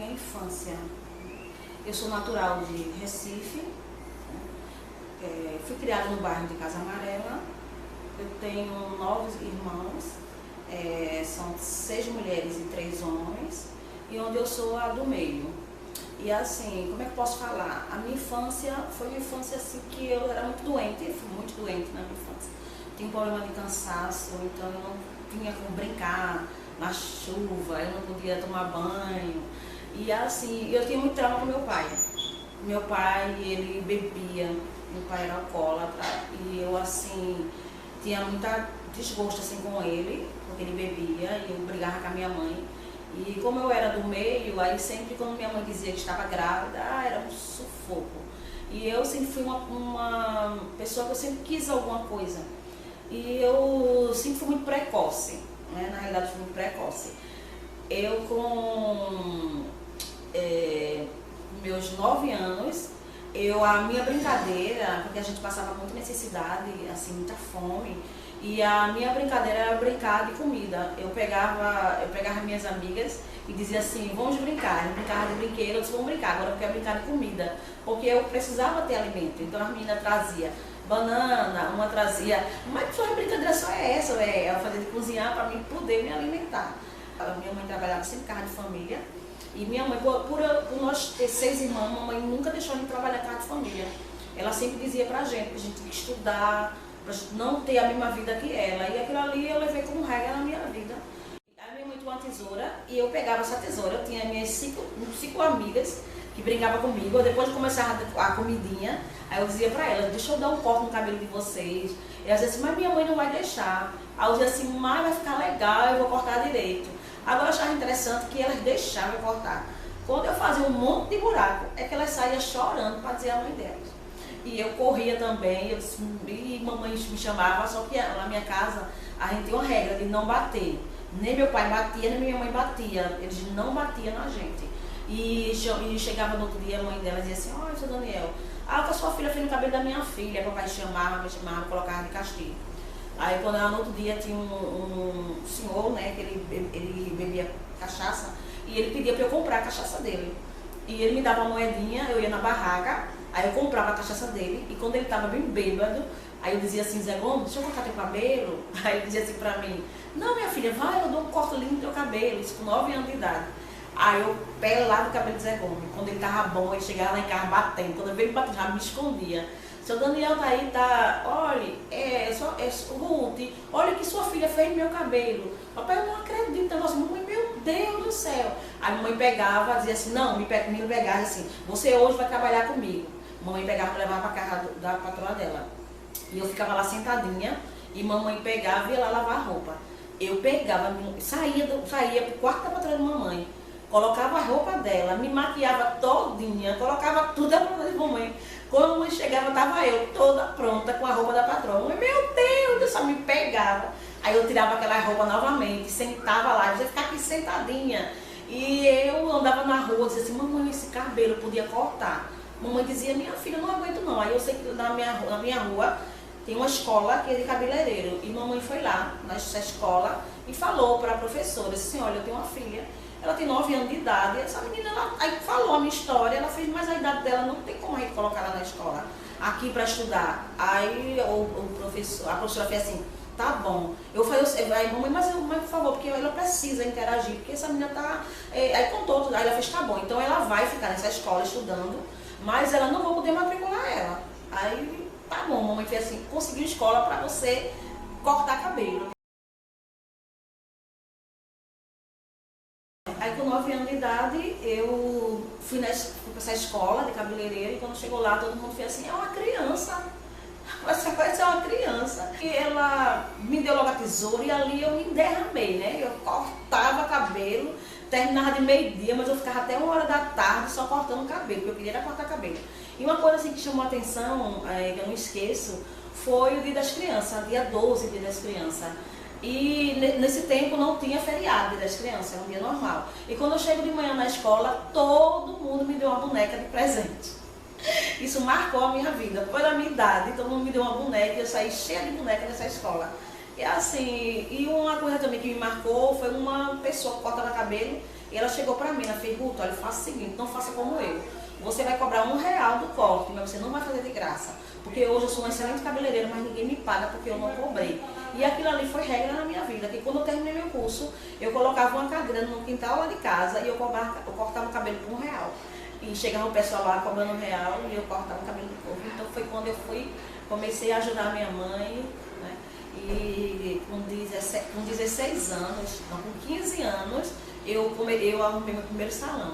minha infância. Eu sou natural de Recife, fui criada no bairro de Casa Amarela. Eu tenho 9 irmãos, são 6 mulheres e 3 homens, e onde eu sou a do meio. E assim, como é que eu posso falar? A minha infância foi uma infância assim que eu era muito doente, eu fui muito doente na minha infância. Tinha um problema de cansaço, então eu não tinha como brincar na chuva, eu não podia tomar banho. E assim, eu tinha muito trauma com meu pai. Meu pai, ele bebia, meu pai era alcoólatra, e eu assim, tinha muita desgosto assim com ele, porque ele bebia, e eu brigava com a minha mãe. E como eu era do meio, aí sempre quando minha mãe dizia que estava grávida, era um sufoco. E eu sempre fui uma pessoa que eu sempre quis alguma coisa. E eu sempre fui muito precoce, né? Na realidade fui muito precoce. Eu com meus 9 anos, a minha brincadeira, porque a gente passava muita necessidade, assim, muita fome, e a minha brincadeira era brincar de comida. Eu pegava minhas amigas e dizia assim, vamos brincar. Eu brincava de brinquedo, eu disse, vamos brincar, agora eu quero brincar de comida, porque eu precisava ter alimento. Então a menina trazia banana, uma trazia, mas sua brincadeira só é essa, ela fazia de cozinhar para mim poder me alimentar. A minha mãe trabalhava sempre em casa de família, e minha mãe, por nós ter 6 irmãos, mamãe nunca deixou a gente trabalhar em casa de família. Ela sempre dizia pra gente tinha que estudar, pra gente não ter a mesma vida que ela. E aquilo ali eu levei como regra na minha vida. Aí minha mãe tinha uma tesoura e eu pegava essa tesoura. Eu tinha minhas 5 amigas que brincavam comigo. Depois de começar a comidinha, aí eu dizia pra elas, deixa eu dar um corte no cabelo de vocês. E elas diziam assim, mas minha mãe não vai deixar. Aí eu dizia assim, mas vai ficar legal, eu vou cortar direito. Agora eu achava interessante que elas deixavam eu cortar. Quando eu fazia um monte de buraco, é que elas saíam chorando para dizer a mãe delas. E eu corria também, e mamãe me chamava, só que na minha casa a gente tem uma regra de não bater. Nem meu pai batia, nem minha mãe batia. Eles não batiam na gente. E chegava no outro dia, a mãe dela dizia assim, olha, seu Daniel, que a sua filha fez no cabelo da minha filha. Papai me chamava, colocava de castigo. Aí quando no outro dia tinha um senhor, né, que ele bebia cachaça, e ele pedia para eu comprar a cachaça dele. E ele me dava uma moedinha, eu ia na barraca, aí eu comprava a cachaça dele, e quando ele estava bem bêbado, aí eu dizia assim, Zé Gomes, deixa eu cortar teu cabelo. Aí ele dizia assim pra mim, não minha filha, vai, eu dou um corte lindo no teu cabelo, isso com 9 anos de idade. Aí eu pelava o cabelo de Zé Gomes, quando ele tava bom, ele chegava lá em casa batendo, quando eu veio batendo, já me escondia. Seu Daniel tá aí, olha, Ruth, olha o que sua filha fez no meu cabelo. Papai, eu não acredito, nossa, mamãe, meu Deus do céu. Aí a mamãe pegava, dizia assim, não, me pegava assim, você hoje vai trabalhar comigo. Mamãe pegava para levar para casa da patroa dela. E eu ficava lá sentadinha, e mamãe pegava e ia lá lavar a roupa. Eu pegava, saía pro quarto da patroa de mamãe, colocava a roupa dela, me maquiava todinha, colocava tudo na roupa de mamãe. Quando a mamãe chegava, estava eu toda pronta com a roupa da patroa. Mamãe, meu Deus, só me pegava. Aí eu tirava aquela roupa novamente, sentava lá, você ficava aqui sentadinha. E eu andava na rua, dizia assim, mamãe, esse cabelo eu podia cortar. Mamãe dizia, minha filha, não aguento não. Aí eu sei que na minha rua tem uma escola que é de cabeleireiro. E mamãe foi lá, nessa escola, e falou para a professora, disse assim, olha, eu tenho uma filha. Ela tem 9 anos de idade, essa menina, aí falou a minha história, ela fez, mas a idade dela não tem como a gente colocar ela na escola, aqui para estudar. Aí a professora fez assim, tá bom. Eu falei, mamãe, mas por favor, porque ela precisa interagir, porque essa menina tá... Aí contou tudo, aí ela fez, tá bom, então ela vai ficar nessa escola estudando, mas ela não vai poder matricular ela. Aí, tá bom, mamãe fez assim, conseguiu escola para você cortar cabelo. Aí com 9 anos de idade, eu fui para essa escola de cabeleireiro, e quando chegou lá, todo mundo fez assim, é uma criança, você vai ser uma criança. E ela me deu logo a tesoura, e ali eu me derramei, né? Eu cortava cabelo, terminava de meio-dia, mas eu ficava até 1 hora da tarde só cortando o cabelo, porque eu queria era cortar cabelo. E uma coisa assim que chamou a atenção, que eu não esqueço, foi o Dia das Crianças, dia 12, Dia das Crianças. E nesse tempo não tinha feriado das crianças, era um dia normal. E quando eu chego de manhã na escola, todo mundo me deu uma boneca de presente. Isso marcou a minha vida. Pela minha idade, todo mundo me deu uma boneca e eu saí cheia de boneca nessa escola. E assim, e uma coisa também que me marcou foi uma pessoa que cortava cabelo E ela chegou pra mim, ela fez, Ruth, olha, faça o seguinte, não faça como eu. Você vai cobrar R$1 do corte, mas você não vai fazer de graça. Porque hoje eu sou uma excelente cabeleireira, mas ninguém me paga porque eu não cobrei. E aquilo ali foi regra na minha vida, que quando eu terminei meu curso, eu colocava uma cadeira no quintal lá de casa e eu cortava o cabelo por R$1. E chegava o pessoal lá cobrando R$1 e eu cortava o cabelo do povo. Então foi quando eu comecei a ajudar a minha mãe, né? E com 16 anos, não, com 15 anos, eu arrumei meu primeiro salão.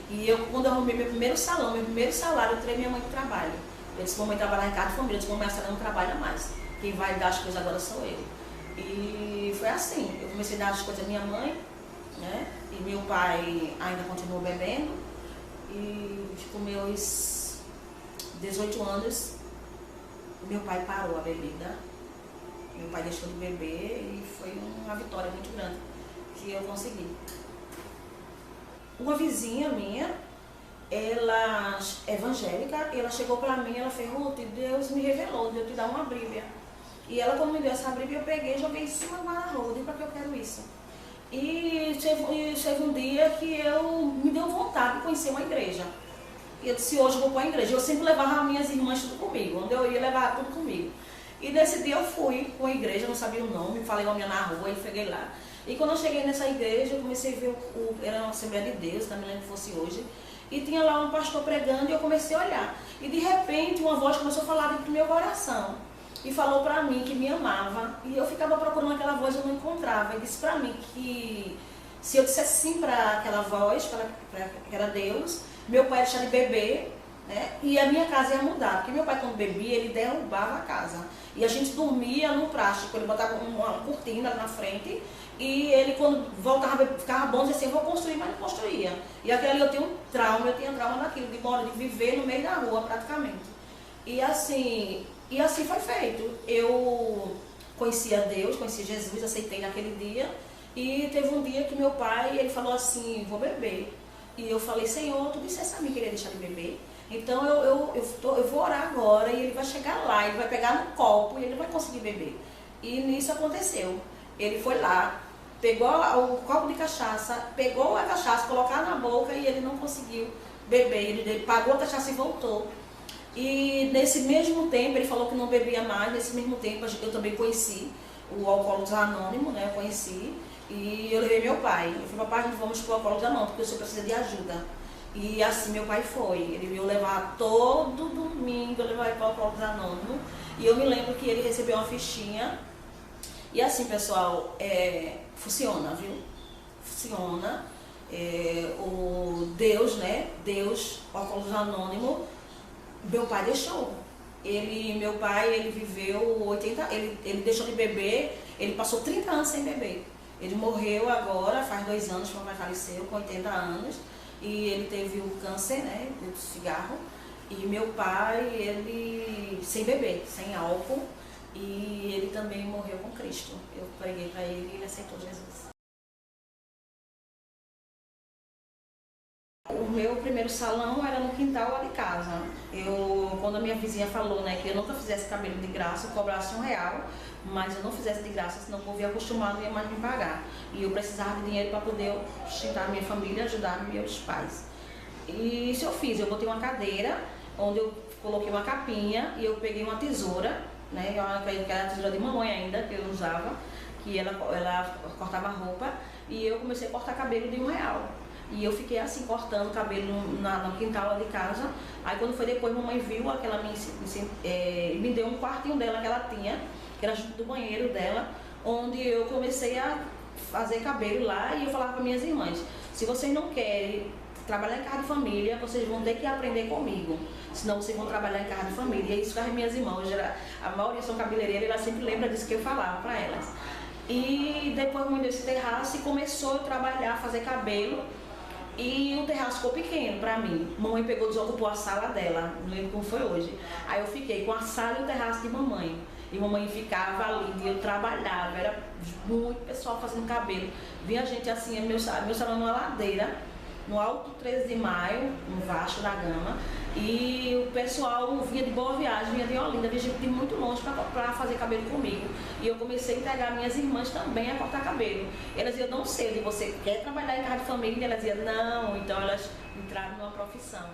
E quando eu arrumei meu primeiro salão, meu primeiro salário, eu tirei minha mãe para o trabalho. Eu disse, mamãe trabalhar em casa de família, eu disse, mamãe, a senhora não trabalha mais. Quem vai dar as coisas agora sou eu. E foi assim, eu comecei a dar as coisas à minha mãe, né? E meu pai ainda continuou bebendo. E com meus 18 anos, meu pai parou a bebida. Meu pai deixou de beber e foi uma vitória muito grande que eu consegui. Uma vizinha minha, ela é evangélica, ela chegou pra mim, ela fez, Ruth, Deus me revelou de eu te dar uma Bíblia. E ela, quando me deu essa Bíblia, eu peguei e joguei em cima do guarda-roupa, disse, pra que eu quero isso? E teve um dia que me deu vontade de conhecer uma igreja. E eu disse, hoje eu vou para a igreja. Eu sempre levava as minhas irmãs tudo comigo, onde eu ia levar tudo comigo. E nesse dia eu fui para a igreja, não sabia o nome, falei com a minha na rua e cheguei lá. E quando eu cheguei nessa igreja, eu comecei a ver, era uma Assembleia de Deus, não me lembro que fosse hoje, e tinha lá um pastor pregando e eu comecei a olhar. E de repente uma voz começou a falar dentro do meu coração. E falou pra mim que me amava. E eu ficava procurando aquela voz e eu não encontrava. E disse pra mim que se eu dissesse sim para aquela voz, que era Deus, meu pai ia deixar de beber, né? E a minha casa ia mudar. Porque meu pai, quando bebia, ele derrubava a casa. E a gente dormia no plástico. Ele botava uma cortina na frente. E ele, quando voltava, ficava bom, dizia assim, eu vou construir, mas não construía. E aquele ali eu tinha trauma daquilo, de viver no meio da rua praticamente. E assim foi feito. Eu conheci a Deus, conheci Jesus, aceitei naquele dia. E teve um dia que meu pai, ele falou assim, vou beber. E eu falei, Senhor, tu disseste a mim que ele ia deixar de beber. Então eu vou orar agora e ele vai chegar lá, ele vai pegar no copo e ele vai conseguir beber. E nisso aconteceu. Ele foi lá, pegou o copo de cachaça, pegou a cachaça, colocou na boca e ele não conseguiu beber. Ele pagou a cachaça e voltou. E nesse mesmo tempo, ele falou que não bebia mais, nesse mesmo tempo eu também conheci o Alcoólicos Anônimos, né? Eu conheci e eu levei meu pai. Eu falei, papai, vamos para o Alcoólicos Anônimos, porque o senhor precisa de ajuda. E assim meu pai foi. Ele me levar todo domingo, eu levava ele para o Alcoólicos Anônimos. E eu me lembro que ele recebeu uma fichinha. E assim, pessoal, funciona, viu? Funciona. O Deus, né? Deus, o Alcoólicos Anônimos. Meu pai deixou. Meu pai, ele viveu 80, ele deixou de beber, ele passou 30 anos sem beber. Ele morreu agora, faz 2 anos que meu pai faleceu, com 80 anos, e ele teve o câncer, né, do cigarro. E meu pai, ele sem beber, sem álcool, e ele também morreu com Cristo. Eu preguei para ele e ele aceitou Jesus. O meu primeiro salão era no quintal lá de casa. Quando a minha vizinha falou, né, que eu nunca fizesse cabelo de graça, eu cobrasse R$1, mas eu não fizesse de graça, senão o povo ia acostumado e ia mais me pagar. E eu precisava de dinheiro para poder sustentar a minha família e ajudar meus pais. E isso eu fiz, eu botei uma cadeira, onde eu coloquei uma capinha e eu peguei uma tesoura, né, que era a tesoura de mamãe ainda, que eu usava, que ela cortava roupa, e eu comecei a cortar cabelo de R$1. E eu fiquei assim, cortando cabelo no quintal lá de casa. Aí quando foi depois, mamãe viu aquela me deu um quartinho dela que ela tinha, que era junto do banheiro dela, onde eu comecei a fazer cabelo lá e eu falava para minhas irmãs, se vocês não querem trabalhar em casa de família, vocês vão ter que aprender comigo, senão vocês vão trabalhar em casa de família. E isso que as minhas irmãs, a maioria são cabeleireiras, ela sempre lembra disso que eu falava para elas. E depois mãe deu esse terraço e começou a trabalhar, fazer cabelo. E o terraço ficou pequeno pra mim. Mamãe pegou, desocupou a sala dela, não lembro como foi hoje. Aí eu fiquei com a sala e o terraço de mamãe. E mamãe ficava ali, e eu trabalhava, era muito pessoal fazendo cabelo. Vinha gente assim, meu salão numa ladeira. no Alto 13 de Maio, no Vasco da Gama, e o pessoal vinha de Boa Viagem, vinha de Olinda, vinha gente de muito longe para fazer cabelo comigo. E eu comecei a entregar minhas irmãs também a cortar cabelo. Elas diziam, não sei, você quer trabalhar em casa de família? E elas diziam, não, então elas entraram numa profissão.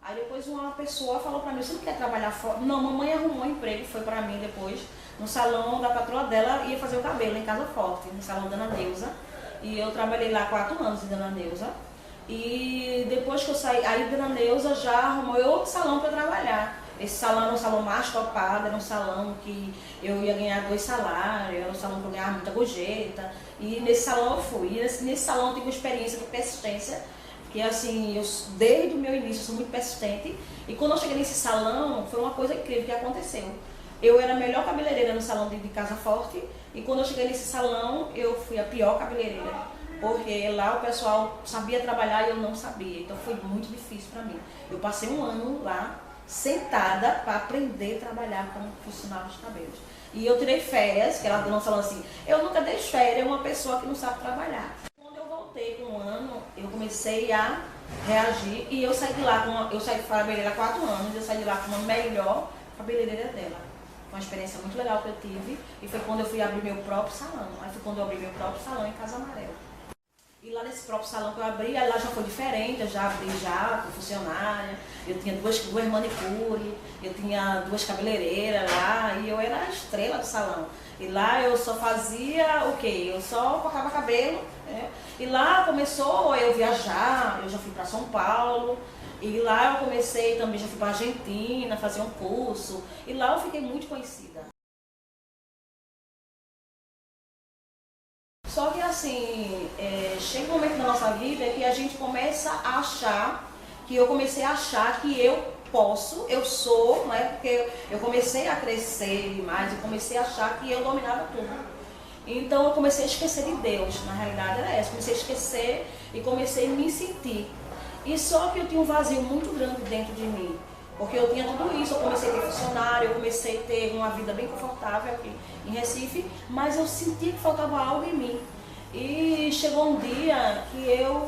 Aí depois uma pessoa falou pra mim, você não quer trabalhar fora? Não, mamãe arrumou um emprego, foi pra mim depois, no salão da patroa dela, ia fazer o cabelo em Casa Forte, no salão da Ana Neuza. E eu trabalhei lá 4 anos em Dona Neuza. E depois que eu saí, aí Dona Neuza já arrumou outro salão para trabalhar. Esse salão era um salão mais topado, era um salão que eu ia ganhar 2 salários, era um salão que eu ganhava muita gorjeta. E nesse salão eu fui. E nesse salão eu tive uma experiência de persistência, que assim, desde o meu início eu sou muito persistente. E quando eu cheguei nesse salão, foi uma coisa incrível que aconteceu. Eu era a melhor cabeleireira no salão de Casa Forte, e quando eu cheguei nesse salão, eu fui a pior cabeleireira, porque lá o pessoal sabia trabalhar e eu não sabia, então foi muito difícil para mim. Eu passei um ano lá, sentada, para aprender a trabalhar como funcionava os cabelos. E eu tirei férias, que ela não falou assim, eu nunca dei férias, uma pessoa que não sabe trabalhar. Quando eu voltei com um ano, eu comecei a reagir, e eu saí de lá, eu saí de cabeleireira há 4 anos, eu saí de lá com a melhor cabeleireira dela. Uma experiência muito legal que eu tive, e foi quando eu fui abrir meu próprio salão. Aí foi quando eu abri meu próprio salão em Casa Amarela. E lá nesse próprio salão que eu abri, lá já foi diferente, eu já abri já com funcionária, eu tinha duas manicure, eu tinha 2 cabeleireiras lá, e eu era a estrela do salão. E lá eu só fazia o quê? Eu só cortava cabelo, né? E lá começou eu viajar, eu já fui para São Paulo, e lá eu comecei também, já fui para a Argentina, fazer um curso, e lá eu fiquei muito conhecida. Só que assim, chega um momento na nossa vida que a gente começa a achar, que eu comecei a achar que eu posso, eu sou, né? Porque eu comecei a crescer demais, eu comecei a achar que eu dominava tudo. Então eu comecei a esquecer de Deus, na realidade era essa, comecei a esquecer e comecei a me sentir. E só que eu tinha um vazio muito grande dentro de mim, porque eu tinha tudo isso, eu comecei a ter funcionário, eu comecei a ter uma vida bem confortável aqui em Recife, mas eu sentia que faltava algo em mim. E chegou um dia que eu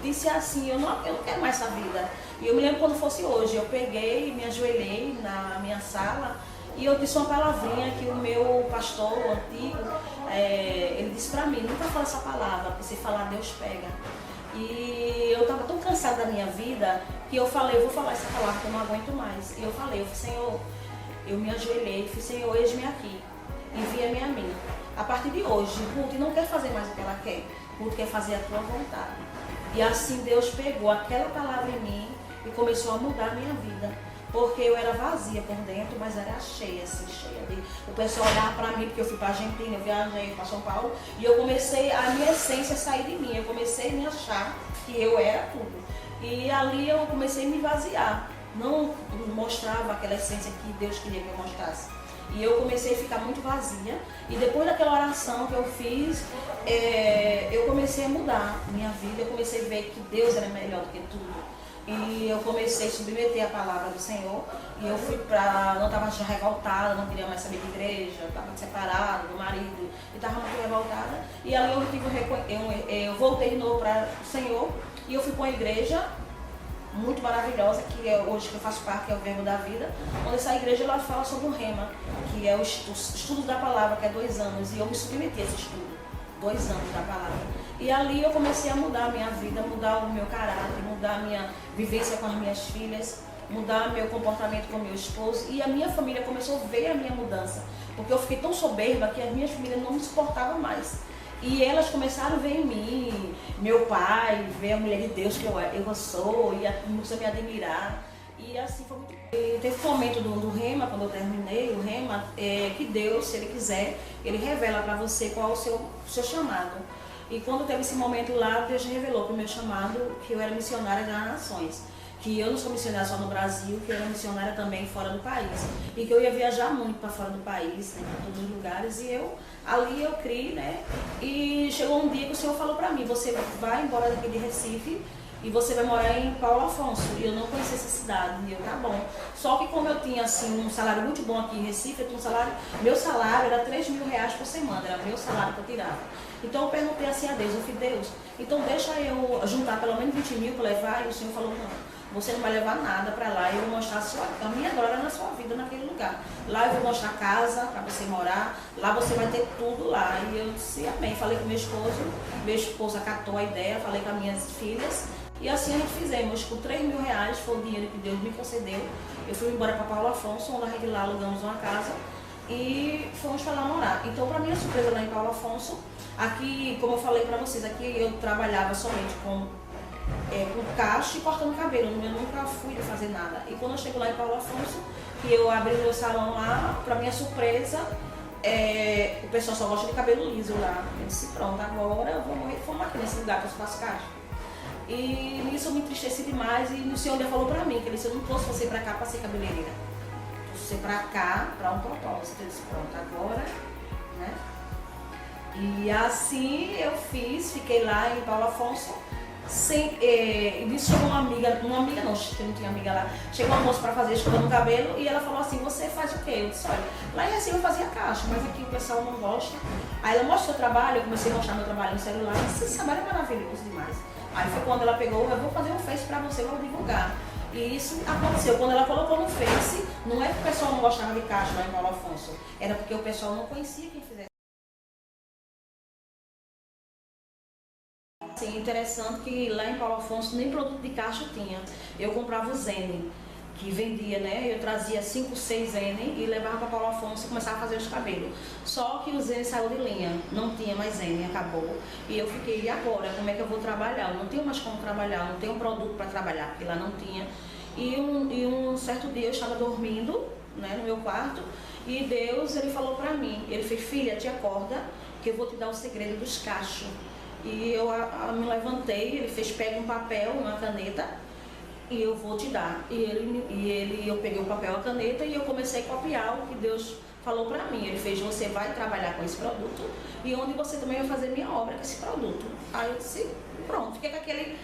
disse assim, eu não quero mais essa vida. E eu me lembro quando fosse hoje, eu peguei, me ajoelhei na minha sala e eu disse uma palavrinha que o meu pastor antigo, ele disse pra mim, nunca fala essa palavra, porque se falar Deus pega. E eu estava tão cansada da minha vida que eu falei, eu vou falar essa palavra que eu não aguento mais. E eu falei, Senhor, eu me ajoelhei, falei, Senhor, eis-me aqui, envia-me a mim. A partir de hoje, Ruth não quer fazer mais o que ela quer, Ruth quer fazer a tua vontade. E assim Deus pegou aquela palavra em mim e começou a mudar a minha vida. Porque eu era vazia por dentro, mas era cheia, assim, cheia de... O pessoal olhava pra mim, porque eu fui pra Argentina, eu viajei pra São Paulo, e eu comecei, a minha essência sair de mim, eu comecei a me achar que eu era tudo. E ali eu comecei a me vaziar, não mostrava aquela essência que Deus queria que eu mostrasse. E eu comecei a ficar muito vazia, e depois daquela oração que eu fiz, eu comecei a mudar minha vida, eu comecei a ver que Deus era melhor do que tudo. E eu comecei a submeter a palavra do Senhor, e eu fui não estava já revoltada, não queria mais saber de igreja, estava separada do marido, e estava muito revoltada. E ali eu voltei de novo para o Senhor, e eu fui para uma igreja muito maravilhosa, que hoje que eu faço parte, que é o Verbo da Vida, onde essa igreja ela fala sobre o Rema, que é o estudo da palavra, que é 2 anos, e eu me submeti a esse estudo, 2 anos da palavra. E ali eu comecei a mudar a minha vida, mudar o meu caráter, mudar a minha vivência com as minhas filhas, mudar meu comportamento com meu esposo, e a minha família começou a ver a minha mudança, porque eu fiquei tão soberba que as minhas famílias não me suportavam mais. E elas começaram a ver em mim, meu pai, ver a mulher de Deus que eu sou, e começou a me admirar. E assim foi muito. E teve um momento do Rema, quando eu terminei o Rema, que Deus, se Ele quiser, Ele revela para você qual é o seu chamado. E quando teve esse momento lá, Deus revelou para o meu chamado que eu era missionária das nações. Que eu não sou missionária só no Brasil, que eu era missionária também fora do país. E que eu ia viajar muito para fora do país, né, para todos os lugares. E ali eu criei, né? E chegou um dia que o Senhor falou para mim, você vai embora daqui de Recife e você vai morar em Paulo Afonso. E eu não conhecia essa cidade, e eu, tá bom. Só que como eu tinha assim um salário muito bom aqui em Recife, eu tinha meu salário era R$3.000 por semana, era meu salário que eu tirava. Então eu perguntei assim a Deus, eu falei, Deus, então deixa eu juntar pelo menos 20 mil para levar, e o Senhor falou, não. Você não vai levar nada para lá, eu vou mostrar a minha glória na sua vida naquele lugar. Lá eu vou mostrar casa para você morar, lá você vai ter tudo lá. E eu disse amém. Falei com meu esposo acatou a ideia, falei com as minhas filhas. E assim a gente fizemos. Com R$3.000 foi o dinheiro que Deus me concedeu. Eu fui embora para Paulo Afonso, onde a gente lá alugamos uma casa e fomos para lá morar. Então, para minha surpresa lá em Paulo Afonso, aqui, como eu falei para vocês, aqui eu trabalhava somente com caixa e cortando cabelo, eu nunca fui fazer nada. E quando eu chego lá em Paulo Afonso, que eu abri meu salão lá, pra minha surpresa, o pessoal só gosta de cabelo liso lá. Eu disse, pronto, agora eu vou morrer de fome aqui nesse lugar que eu faço caixa. E nisso eu me entristeci demais e o Senhor já falou pra mim, que ele disse, eu não trouxe você pra cá pra ser cabeleireira. Trouxe você pra cá pra um propósito. Eu disse, pronto, agora, né? E assim eu fiquei lá em Paulo Afonso. Me chegou uma amiga não, que eu não tinha amiga lá, chegou uma moça para fazer escova no cabelo e ela falou assim, você faz o quê? Eu disse, olha, lá em Recife eu fazia caixa, mas aqui o pessoal não gosta. Aí ela mostra o seu trabalho, eu comecei a mostrar meu trabalho no celular, e esse trabalho é maravilhoso demais. Aí foi quando ela pegou, eu vou fazer um Face para você, eu vou divulgar. E isso aconteceu, quando ela colocou no Face, não é que o pessoal não gostava de caixa lá em Paulo Afonso, era porque o pessoal não conhecia quem fizesse. Sim, interessante que lá em Paulo Afonso nem produto de caixa tinha. Eu comprava o Zene, que vendia, né? Eu trazia 5, 6 Zene e levava para Paulo Afonso e começava a fazer os cabelos. Só que o Zene saiu de linha, não tinha mais Zene, acabou. E eu fiquei, e agora? Como é que eu vou trabalhar? Eu não tenho mais como trabalhar, não tenho produto para trabalhar, porque lá não tinha. E um certo dia eu estava dormindo, né, no meu quarto, e Deus, ele falou para mim, ele fez, filha, te acorda, que eu vou te dar o segredo dos cachos. E eu me levantei, ele fez, pega um papel, uma caneta, e eu vou te dar. Eu peguei o papel, a caneta, e eu comecei a copiar o que Deus falou pra mim. Ele fez, você vai trabalhar com esse produto, e onde você também vai fazer minha obra com esse produto. Aí eu disse, pronto, fiquei com aquele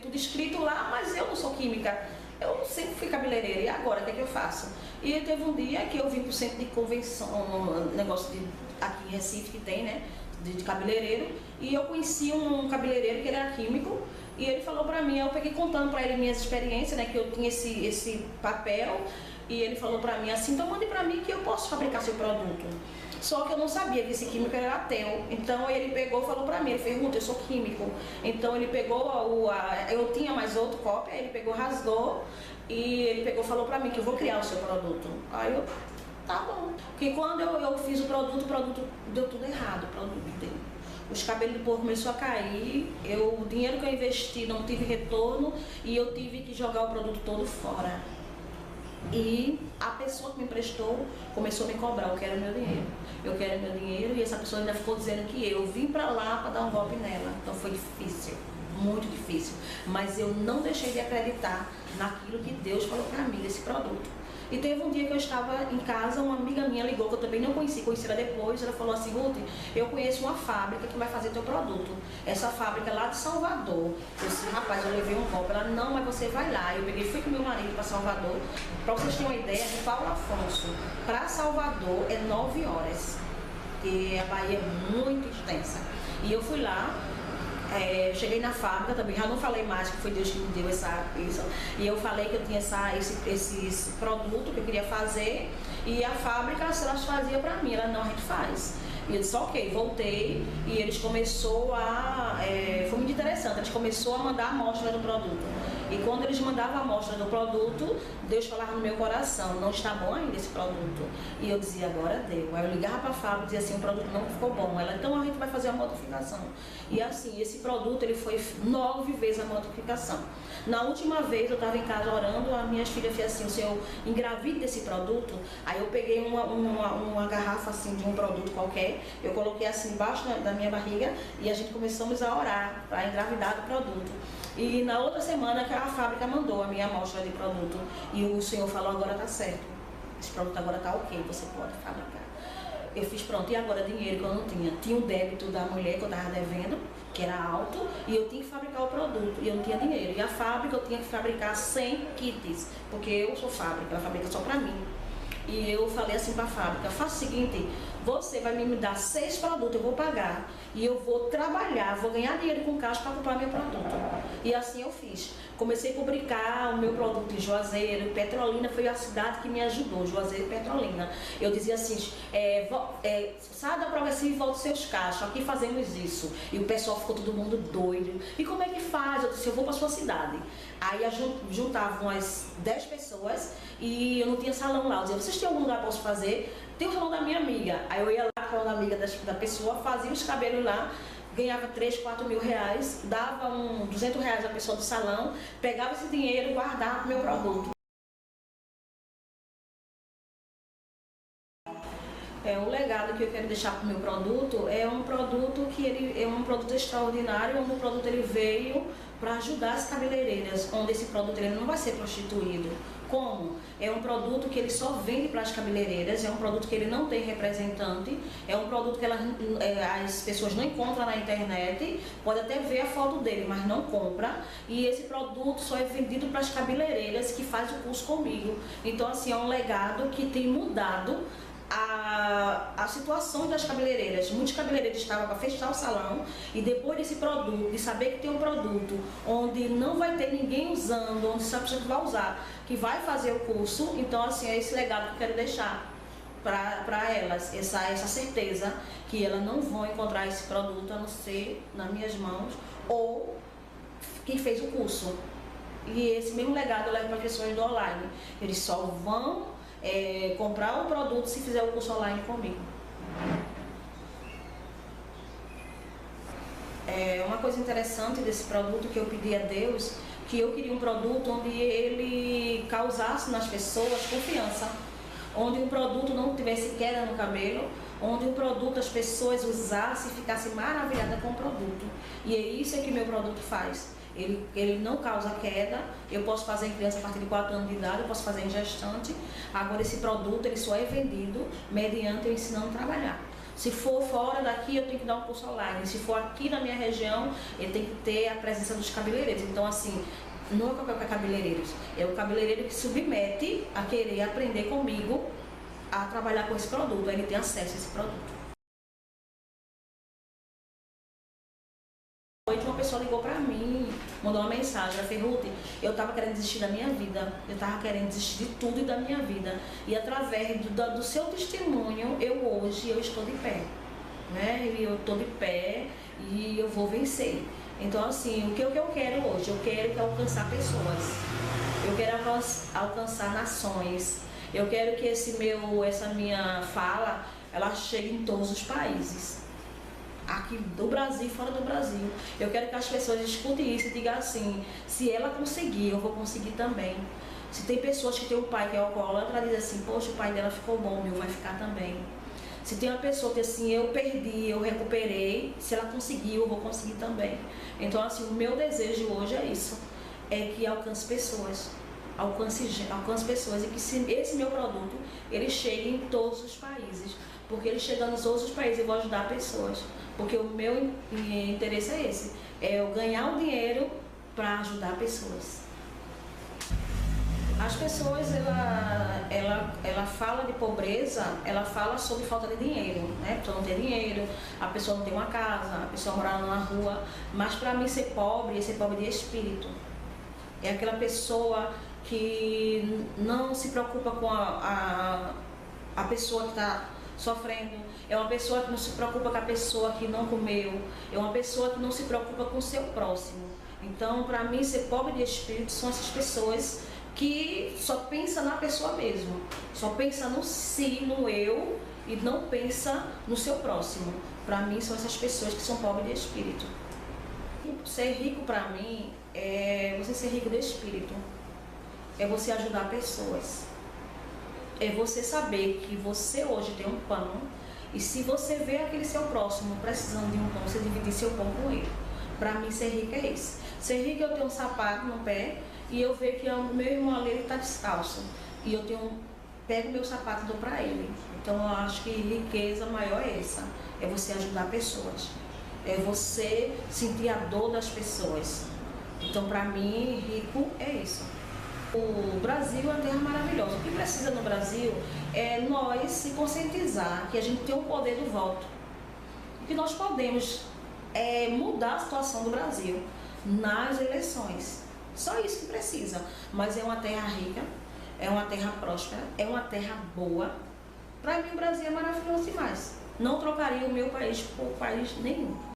tudo escrito lá, mas eu não sou química. Eu sempre fui cabeleireira, e agora, o que é que eu faço? E teve um dia que eu vim para o centro de convenção, um negócio aqui em Recife que tem, né, de cabeleireiro, e eu conheci um cabeleireiro que ele era químico, e ele falou pra mim, eu peguei contando pra ele minhas experiências, né, que eu tinha esse papel, e ele falou pra mim assim, então mande pra mim que eu posso fabricar seu produto. Só que eu não sabia que esse químico era ateu. Então ele pegou e falou pra mim, ele fez, Ruth, eu sou químico. Então ele pegou, eu tinha mais outro cópia, ele pegou, rasgou, e ele pegou e falou pra mim que eu vou criar o seu produto. Aí eu, tá bom. Porque quando eu fiz o produto deu tudo errado, os cabelos do povo começou a cair, o dinheiro que eu investi não tive retorno, e eu tive que jogar o produto todo fora. E a pessoa que me emprestou começou a me cobrar, eu quero meu dinheiro. Eu quero meu dinheiro, e essa pessoa ainda ficou dizendo que eu vim pra lá para dar um golpe nela. Então foi difícil, muito difícil. Mas eu não deixei de acreditar naquilo que Deus falou pra mim, desse produto. E teve um dia que eu estava em casa, uma amiga minha ligou, que eu também não conheci ela depois, ela falou assim, Ruth, eu conheço uma fábrica que vai fazer teu produto. Essa fábrica é lá de Salvador. Eu disse, rapaz, eu levei um golpe. Ela, não, mas você vai lá. Eu peguei, fui com meu marido para Salvador. Para vocês terem uma ideia, de Paulo Afonso para Salvador é 9 horas. E a Bahia é muito extensa. E eu fui lá, cheguei na fábrica também, já não falei mais, que foi Deus que me deu isso. E eu falei que eu tinha esse produto que eu queria fazer, e a fábrica, elas faziam pra mim, ela não, a gente faz. E eu disse, ok, voltei, e eles começou foi muito interessante, eles começaram a mandar a amostra do produto. E quando eles mandavam a amostra do produto, Deus falava no meu coração, não está bom ainda esse produto. E eu dizia, agora deu. Aí eu ligava para a fábrica e dizia assim, o produto não ficou bom. Ela, então a gente vai fazer a modificação. E assim, esse produto ele foi 9 vezes a modificação. Na última vez eu estava em casa orando, as minhas filhas fez assim, o Senhor engravide desse produto. Aí eu peguei uma garrafa assim de um produto qualquer, eu coloquei assim embaixo da minha barriga, e a gente começamos a orar para engravidar do produto. E na outra semana que a fábrica mandou a minha amostra de produto, e o Senhor falou, agora tá certo, esse produto agora tá ok, você pode fabricar. eu fiz pronto, e agora dinheiro que eu não tinha? Tinha um débito da mulher que eu estava devendo, que era alto, e eu tinha que fabricar o produto, e eu não tinha dinheiro. E a fábrica eu tinha que fabricar 100 kits, porque eu sou fábrica, ela fabrica só pra mim. E eu falei assim para a fábrica, faça o seguinte, você vai me dar 6 produtos, eu vou pagar. E eu vou trabalhar, vou ganhar dinheiro com caixa para comprar meu produto. E assim eu fiz. Comecei a publicar o meu produto em Juazeiro, Petrolina foi a cidade que me ajudou, Juazeiro e Petrolina. Eu dizia assim, sai da Progressiva e volte seus caixas, aqui fazemos isso. E o pessoal ficou todo mundo doido. E como é que faz? Eu disse, eu vou para sua cidade. Aí juntavam umas 10 pessoas e eu não tinha salão lá. Eu dizia, vocês têm algum lugar que eu posso fazer? Tem o salão da minha amiga. Aí eu ia lá com o salão da amiga da pessoa, fazia os cabelos lá, ganhava 3, 4 mil reais, dava 200 reais a pessoa do salão, pegava esse dinheiro e guardava pro meu produto. O legado que eu quero deixar para o meu produto é um produto que ele é um produto extraordinário, onde o produto ele veio para ajudar as cabeleireiras, onde esse produto ele não vai ser prostituído. Como? É um produto que ele só vende para as cabeleireiras, é um produto que ele não tem representante, é um produto que as pessoas não encontram na internet, pode até ver a foto dele, mas não compra. E esse produto só é vendido para as cabeleireiras que fazem o curso comigo. Então assim, é um legado que tem mudado a situação das cabeleireiras. Muitos cabeleireiros estavam para fechar o salão e depois desse produto, de saber que tem um produto onde não vai ter ninguém usando, onde só a pessoa que vai usar, que vai fazer o curso, então assim, é esse legado que eu quero deixar para elas, essa certeza que elas não vão encontrar esse produto a não ser nas minhas mãos ou quem fez o curso. E esse mesmo legado eu levo para as pessoas do online. Eles só vão comprar o produto se fizer o curso online comigo. Uma coisa interessante desse produto que eu pedi a Deus, que eu queria um produto onde ele causasse nas pessoas confiança, onde o produto não tivesse queda no cabelo, onde o produto as pessoas usassem e ficassem maravilhadas com o produto. E é isso que meu produto faz. Ele não causa queda, eu posso fazer em criança a partir de 4 anos de idade, eu posso fazer em gestante. Agora esse produto ele só é vendido mediante eu ensinando a trabalhar. Se for fora daqui, eu tenho que dar um curso online. Se for aqui na minha região, eu tenho que ter a presença dos cabeleireiros. Então assim, não é qualquer cabeleireiro, é o cabeleireiro que submete a querer aprender comigo a trabalhar com esse produto, ele tem acesso a esse produto. Uma pessoa ligou pra mim, mandou uma mensagem, ela falou, Ruth, eu estava querendo desistir da minha vida, eu estava querendo desistir de tudo e da minha vida. E através do seu testemunho, hoje eu estou de pé, né? Eu estou de pé e eu vou vencer. Então assim, o que eu quero hoje? Eu quero alcançar pessoas, eu quero alcançar nações, eu quero que essa minha fala, ela chegue em todos os países. Aqui do Brasil e fora do Brasil. Eu quero que as pessoas escutem isso e digam assim, se ela conseguir, eu vou conseguir também. Se tem pessoas que tem um pai que é alcoólatra, ela diz assim, poxa, o pai dela ficou bom, o meu vai ficar também. Se tem uma pessoa que assim, eu perdi, eu recuperei, se ela conseguiu, eu vou conseguir também. Então assim, o meu desejo hoje é isso, é que alcance pessoas. Alcance pessoas e que esse meu produto, ele chegue em todos os países. Porque ele chegando em todos os países, eu vou ajudar pessoas. Porque o meu interesse é esse, é eu ganhar o dinheiro para ajudar pessoas. As pessoas, ela fala de pobreza, ela fala sobre falta de dinheiro, né? A pessoa não tem dinheiro, a pessoa não tem uma casa, a pessoa mora numa rua. Mas para mim ser pobre é ser pobre de espírito. É aquela pessoa que não se preocupa com a pessoa que está sofrendo, é uma pessoa que não se preocupa com a pessoa que não comeu, é uma pessoa que não se preocupa com o seu próximo. Então, para mim, ser pobre de espírito são essas pessoas que só pensam na pessoa mesmo, só pensa no si, no eu, e não pensa no seu próximo. Para mim, são essas pessoas que são pobres de espírito. Ser rico, para mim, é você ser rico de espírito, é você ajudar pessoas. É você saber que você hoje tem um pão e se você vê aquele seu próximo precisando de um pão, você dividir seu pão com ele. Para mim, ser rico é isso. Ser rico é eu ter um sapato no pé e eu ver que o meu irmão ali está descalço e eu tenho pego o meu sapato e dou para ele. Então eu acho que riqueza maior é essa, é você ajudar pessoas, é você sentir a dor das pessoas. Então para mim, rico é isso. O Brasil é uma terra maravilhosa. O que precisa no Brasil é nós se conscientizar que a gente tem o poder do voto, que nós podemos mudar a situação do Brasil nas eleições. Só isso que precisa. Mas é uma terra rica, é uma terra próspera, é uma terra boa. Para mim o Brasil é maravilhoso demais. Não trocaria o meu país por país nenhum.